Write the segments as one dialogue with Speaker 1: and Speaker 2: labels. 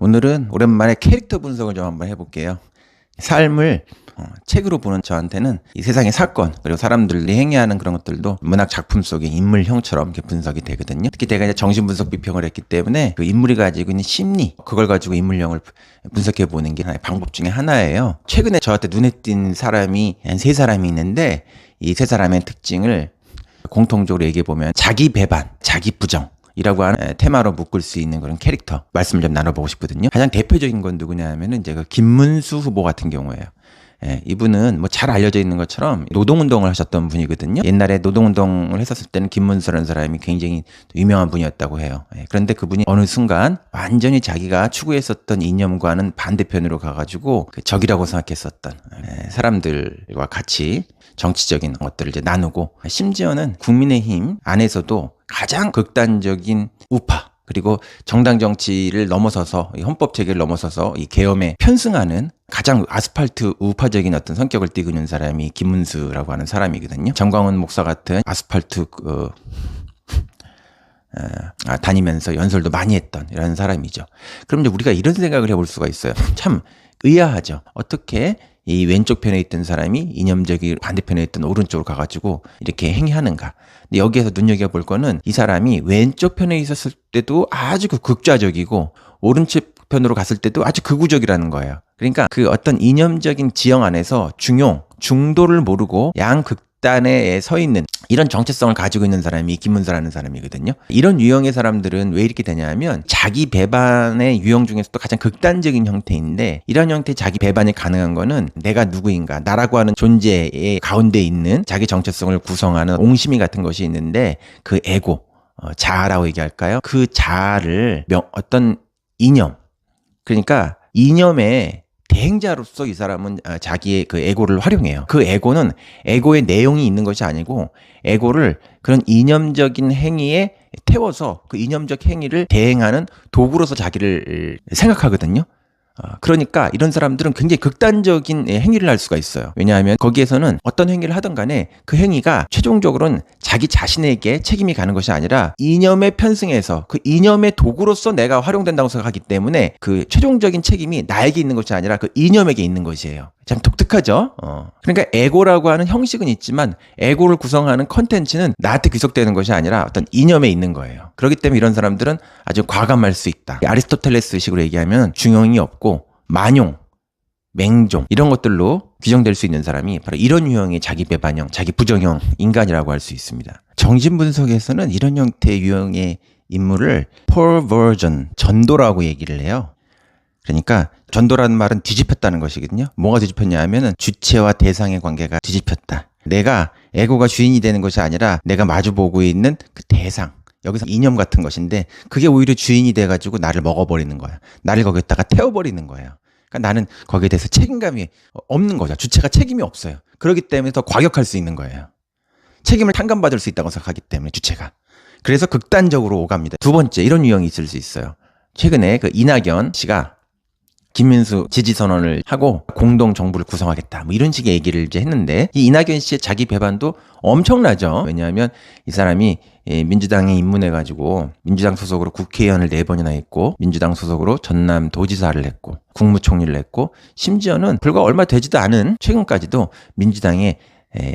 Speaker 1: 오늘은 오랜만에 캐릭터 분석을 좀 한번 해볼게요. 삶을 책으로 보는 저한테는 이 세상의 사건 그리고 사람들이 행위하는 그런 것들도 문학 작품 속의 인물형처럼 이렇게 분석이 되거든요. 특히 제가 이제 정신분석 비평을 했기 때문에 그 인물이 가지고 있는 심리 그걸 가지고 인물형을 분석해 보는 게 하나의 방법 중에 하나예요. 최근에 저한테 눈에 띈 사람이 한 3사람이 있는데 이 3사람의 특징을 공통적으로 얘기해 보면 자기 배반, 자기 부정 이라고 하는 테마로 묶을 수 있는 그런 캐릭터 말씀을 좀 나눠보고 싶거든요. 가장 대표적인 건 누구냐 하면은 이제 그 김문수 후보 같은 경우예요. 이분은 뭐 잘 알려져 있는 것처럼 노동운동을 하셨던 분이거든요. 옛날에 노동운동을 했었을 때는 김문수라는 사람이 굉장히 유명한 분이었다고 해요. 그런데 그분이 어느 순간 완전히 자기가 추구했었던 이념과는 반대편으로 가가지고 그 적이라고 생각했었던 사람들과 같이 정치적인 것들을 이제 나누고 심지어는 국민의힘 안에서도 가장 극단적인 우파 그리고 정당 정치를 넘어서서 이 헌법 체계를 넘어서서 이 계엄에 편승하는 가장 아스팔트 우파적인 어떤 성격을 띠고 있는 사람이 김문수라고 하는 사람이거든요. 정광훈 목사 같은 아스팔트 다니면서 연설도 많이 했던 이런 사람이죠. 그럼 이제 우리가 이런 생각을 해볼 수가 있어요. 참 의아하죠. 어떻게 이 왼쪽 편에 있던 사람이 이념적인 반대편에 있던 오른쪽으로 가가지고 이렇게 행위하는가. 근데 여기에서 눈여겨볼 거는 이 사람이 왼쪽 편에 있었을 때도 아주 극좌적이고 오른쪽 편으로 갔을 때도 아주 극우적이라는 거예요. 그러니까 그 어떤 이념적인 지형 안에서 중도를 모르고 양극단에 서 있는 이런 정체성을 가지고 있는 사람이 김문수라는 사람이거든요. 이런 유형의 사람들은 왜 이렇게 되냐 하면 자기 배반의 유형 중에서도 가장 극단적인 형태인데 이런 형태의 자기 배반이 가능한 거는 내가 누구인가 나라고 하는 존재의 가운데 있는 자기 정체성을 구성하는 옹심이 같은 것이 있는데 그 에고, 자아라고 얘기할까요? 그 자아를 어떤 이념 그러니까 이념의 대행자로서 이 사람은 자기의 그 에고를 활용해요. 그 에고는 에고의 내용이 있는 것이 아니고 에고를 그런 이념적인 행위에 태워서 그 이념적 행위를 대행하는 도구로서 자기를 생각하거든요. 그러니까 이런 사람들은 굉장히 극단적인 행위를 할 수가 있어요. 왜냐하면 거기에서는 어떤 행위를 하든 간에 그 행위가 최종적으로는 자기 자신에게 책임이 가는 것이 아니라 이념에 편승해서 그 이념의 도구로서 내가 활용된다고 생각하기 때문에 그 최종적인 책임이 나에게 있는 것이 아니라 그 이념에게 있는 것이에요. 참 독특하죠? 그러니까 에고라고 하는 형식은 있지만 에고를 구성하는 컨텐츠는 나한테 귀속되는 것이 아니라 어떤 이념에 있는 거예요. 그렇기 때문에 이런 사람들은 아주 과감할 수 있다. 아리스토텔레스식으로 얘기하면 중용이 없고 만용, 맹종 이런 것들로 규정될 수 있는 사람이 바로 이런 유형의 자기 배반형, 자기 부정형 인간이라고 할 수 있습니다. 정신분석에서는 이런 형태의 유형의 인물을 perversion, 전도라고 얘기를 해요. 그러니까 전도라는 말은 뒤집혔다는 것이거든요. 뭐가 뒤집혔냐 하면은 주체와 대상의 관계가 뒤집혔다. 내가 에고가 주인이 되는 것이 아니라 내가 마주보고 있는 그 대상. 여기서 이념 같은 것인데 그게 오히려 주인이 돼가지고 나를 먹어버리는 거야. 나를 거기다가 태워버리는 거예요. 그러니까 나는 거기에 대해서 책임감이 없는 거죠. 주체가 책임이 없어요. 그렇기 때문에 더 과격할 수 있는 거예요. 책임을 탕감받을 수 있다고 생각하기 때문에 주체가. 그래서 극단적으로 오갑니다. 두 번째 이런 유형이 있을 수 있어요. 최근에 그 이낙연 씨가 김문수 지지 선언을 하고 공동 정부를 구성하겠다 뭐 이런 식의 얘기를 이제 했는데 이 이낙연 씨의 자기 배반도 엄청나죠. 왜냐하면 이 사람이 민주당에 입문해가지고 민주당 소속으로 국회의원을 4번이나 했고 민주당 소속으로 전남 도지사를 했고 국무총리를 했고 심지어는 불과 얼마 되지도 않은 최근까지도 민주당의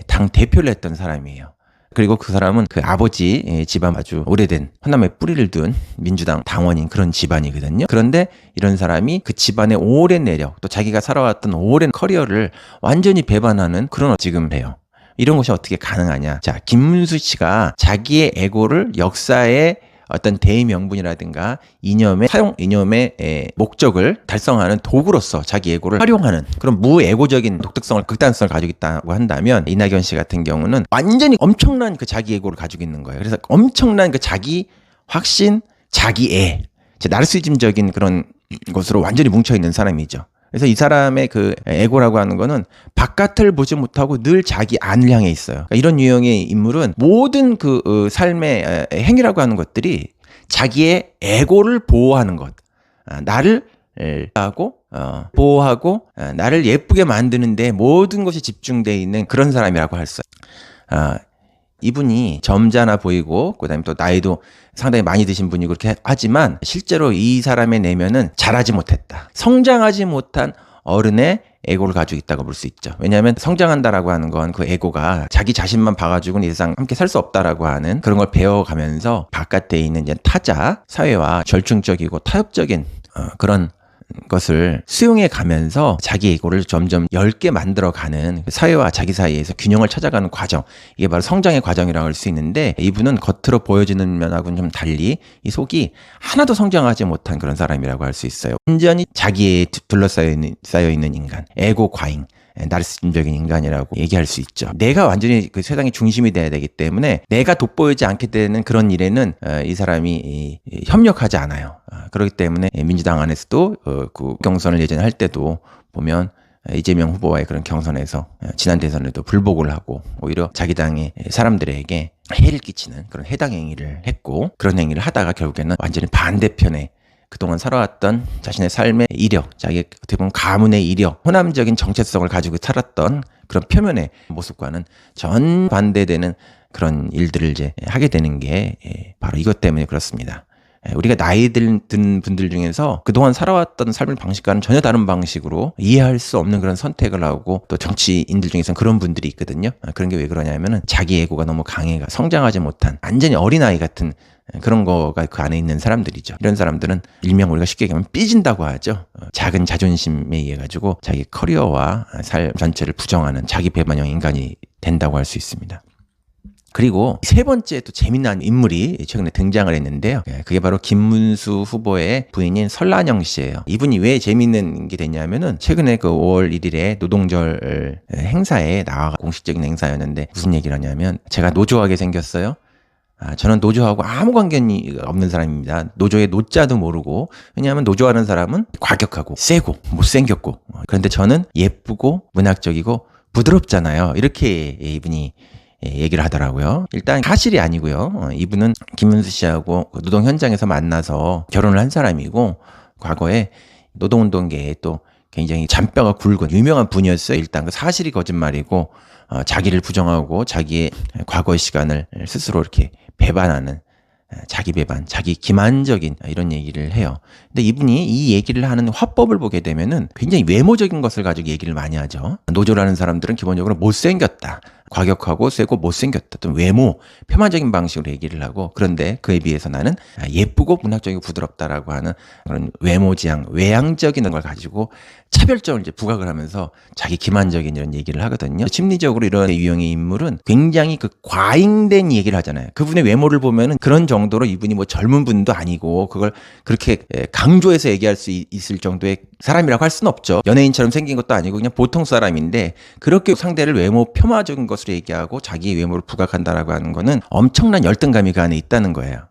Speaker 1: 당 대표를 했던 사람이에요. 그리고 그 사람은 그 아버지 집안 아주 오래된 호남에 뿌리를 둔 민주당 당원인 그런 집안이거든요. 그런데 이런 사람이 그 집안의 오랜 내력 또 자기가 살아왔던 오랜 커리어를 완전히 배반하는 그런 지금 해요. 이런 것이 어떻게 가능하냐. 자, 김문수 씨가 자기의 에고를 역사의 어떤 대의명분이라든가 이념의 목적을 달성하는 도구로서 자기 에고를 활용하는 그런 무에고적인 독특성을 극단성을 가지고 있다고 한다면 이낙연 씨 같은 경우는 완전히 엄청난 그 자기 에고를 가지고 있는 거예요. 그래서 엄청난 그 자기 확신, 자기애, 나르시즘적인 그런 것으로 완전히 뭉쳐있는 사람이죠. 그래서 이 사람의 그 에고라고 하는 거는 바깥을 보지 못하고 늘 자기 안을 향해 있어요. 그러니까 이런 유형의 인물은 모든 그 삶의 행위라고 하는 것들이 자기의 에고를 보호하는 것, 나를 보호하고 나를 예쁘게 만드는데 모든 것이 집중되어 있는 그런 사람이라고 할 수 있어요. 이분이 점잖아 보이고 그다음에 또 나이도 상당히 많이 드신 분이고 그렇게 하지만 실제로 이 사람의 내면은 자라지 못했다. 성장하지 못한 어른의 에고를 가지고 있다고 볼 수 있죠. 왜냐하면 성장한다라고 하는 건 그 에고가 자기 자신만 봐가지고는 이 세상 함께 살 수 없다라고 하는 그런 걸 배워가면서 바깥에 있는 이제 타자, 사회와 절충적이고 타협적인 그런 것을 수용해 가면서 자기 에고를 점점 엷게 만들어가는 사회와 자기 사이에서 균형을 찾아가는 과정, 이게 바로 성장의 과정이라고 할 수 있는데, 이분은 겉으로 보여지는 면하고는 좀 달리 이 속이 하나도 성장하지 못한 그런 사람이라고 할 수 있어요. 완전히 자기에 둘러싸여 있는 인간, 에고 과잉, 나르시즘적인 인간이라고 얘기할 수 있죠. 내가 완전히 그 세상의 중심이 돼야 되기 때문에 내가 돋보이지 않게 되는 그런 일에는 이 사람이 협력하지 않아요. 그렇기 때문에 민주당 안에서도 그 경선을 예전에 할 때도 보면 이재명 후보와의 그런 경선에서 지난 대선에도 불복을 하고 오히려 자기 당의 사람들에게 해를 끼치는 그런 해당 행위를 했고, 그런 행위를 하다가 결국에는 완전히 반대편에 그동안 살아왔던 자신의 삶의 이력, 자기 어떻게 보면 가문의 이력, 호남적인 정체성을 가지고 살았던 그런 표면의 모습과는 정반대되는 그런 일들을 이제 하게 되는 게 바로 이것 때문에 그렇습니다. 우리가 나이 든 분들 중에서 그동안 살아왔던 삶의 방식과는 전혀 다른 방식으로 이해할 수 없는 그런 선택을 하고, 또 정치인들 중에서는 그런 분들이 있거든요. 그런 게 왜 그러냐면은 자기 에고가 너무 강해가 성장하지 못한 완전히 어린아이 같은 그런 거가 그 안에 있는 사람들이죠. 이런 사람들은 일명 우리가 쉽게 얘기하면 삐진다고 하죠. 작은 자존심에 의해 가지고 자기 커리어와 삶 전체를 부정하는 자기 배반형 인간이 된다고 할 수 있습니다. 그리고 세 번째 또 재미난 인물이 최근에 등장을 했는데요. 그게 바로 김문수 후보의 부인인 설란영 씨예요. 이분이 왜 재미있는 게 됐냐면은 최근에 그 5월 1일에 노동절 행사에 나와, 공식적인 행사였는데 무슨 얘기를 하냐면, 제가 노조하게 생겼어요. 저는 노조하고 아무 관계가 없는 사람입니다. 노조의 노자도 모르고, 왜냐하면 노조하는 사람은 과격하고 세고 못생겼고, 그런데 저는 예쁘고 문학적이고 부드럽잖아요. 이렇게 이분이 얘기를 하더라고요. 일단 사실이 아니고요. 이분은 김문수 씨하고 노동 현장에서 만나서 결혼을 한 사람이고, 과거에 노동운동계에 또 굉장히 잔뼈가 굵은 유명한 분이었어요. 일단 그 사실이 거짓말이고, 자기를 부정하고 자기의 과거의 시간을 스스로 이렇게 배반하는 자기 배반, 자기 기만적인 이런 얘기를 해요. 근데 이분이 이 얘기를 하는 화법을 보게 되면은 굉장히 외모적인 것을 가지고 얘기를 많이 하죠. 노조라는 사람들은 기본적으로 못생겼다, 과격하고 세고 못생겼다, 또 외모, 표면적인 방식으로 얘기를 하고, 그런데 그에 비해서 나는 예쁘고 문학적이고 부드럽다라고 하는 그런 외모지향, 외향적인 걸 가지고 차별점을 이제 부각을 하면서 자기 기만적인 이런 얘기를 하거든요. 심리적으로 이런 유형의 인물은 굉장히 그 과잉된 얘기를 하잖아요. 그분의 외모를 보면은 그런 정도로 이분이 뭐 젊은 분도 아니고 그걸 그렇게 강조해서 얘기할 수 있을 정도의 사람이라고 할 수는 없죠. 연예인처럼 생긴 것도 아니고 그냥 보통 사람인데, 그렇게 상대를 외모 폄하적인 것으로 얘기하고 자기의 외모를 부각한다라고 하는 거는 엄청난 열등감이 그 안에 있다는 거예요.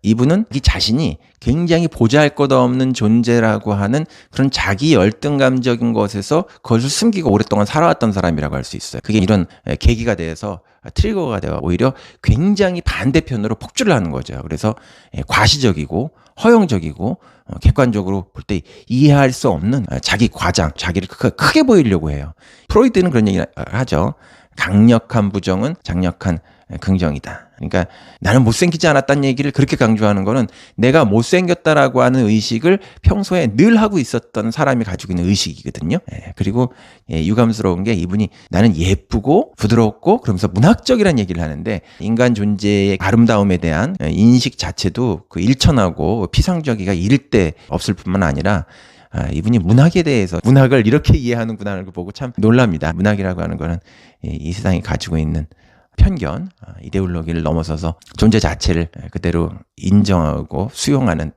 Speaker 1: 이분은 이 자신이 굉장히 보잘것없는 존재라고 하는 그런 자기 열등감적인 것에서 그것을 숨기고 오랫동안 살아왔던 사람이라고 할 수 있어요. 그게 이런 계기가 돼서 트리거가 되어 오히려 굉장히 반대편으로 폭주를 하는 거죠. 그래서 과시적이고 허용적이고 객관적으로 볼 때 이해할 수 없는 자기 과장, 자기를 크게 보이려고 해요. 프로이드는 그런 얘기를 하죠. 강력한 부정은 장력한 긍정이다. 그러니까 나는 못생기지 않았다는 얘기를 그렇게 강조하는 거는 내가 못생겼다라고 하는 의식을 평소에 늘 하고 있었던 사람이 가지고 있는 의식이거든요. 그리고 유감스러운 게, 이분이 나는 예쁘고 부드럽고 그러면서 문학적이라는 얘기를 하는데, 인간 존재의 아름다움에 대한 인식 자체도 그 일천하고 피상적이가 이를 데 없을 뿐만 아니라, 이분이 문학에 대해서 문학을 이렇게 이해하는구나를 보고 참 놀랍니다. 문학이라고 하는 거는 이 세상이 가지고 있는 편견, 이데올로기를 넘어서서 존재 자체를 그대로 인정하고 수용하는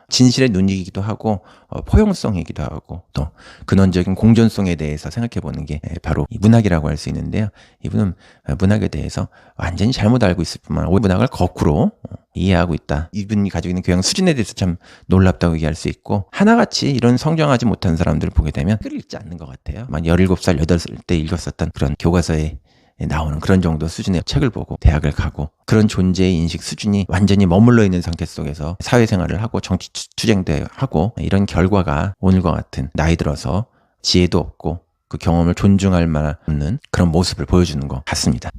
Speaker 1: 진실의 눈이기도 하고 포용성이기도 하고 또 근원적인 공존성에 대해서 생각해 보는 게 바로 이 문학이라고 할 수 있는데요. 이분은 문학에 대해서 완전히 잘못 알고 있을 뿐만 아니라 문학을 거꾸로 이해하고 있다. 이분이 가지고 있는 교양 수준에 대해서 참 놀랍다고 얘기할 수 있고, 하나같이 이런 성장하지 못한 사람들을 보게 되면 책을 읽지 않는 것 같아요. 17살, 8살 때 읽었었던 그런 교과서에 나오는 그런 정도 수준의 책을 보고 대학을 가고, 그런 존재의 인식 수준이 완전히 머물러 있는 상태 속에서 사회생활을 하고 정치 투쟁도 하고, 이런 결과가 오늘과 같은 나이 들어서 지혜도 없고 그 경험을 존중할 만한 없는 그런 모습을 보여주는 것 같습니다.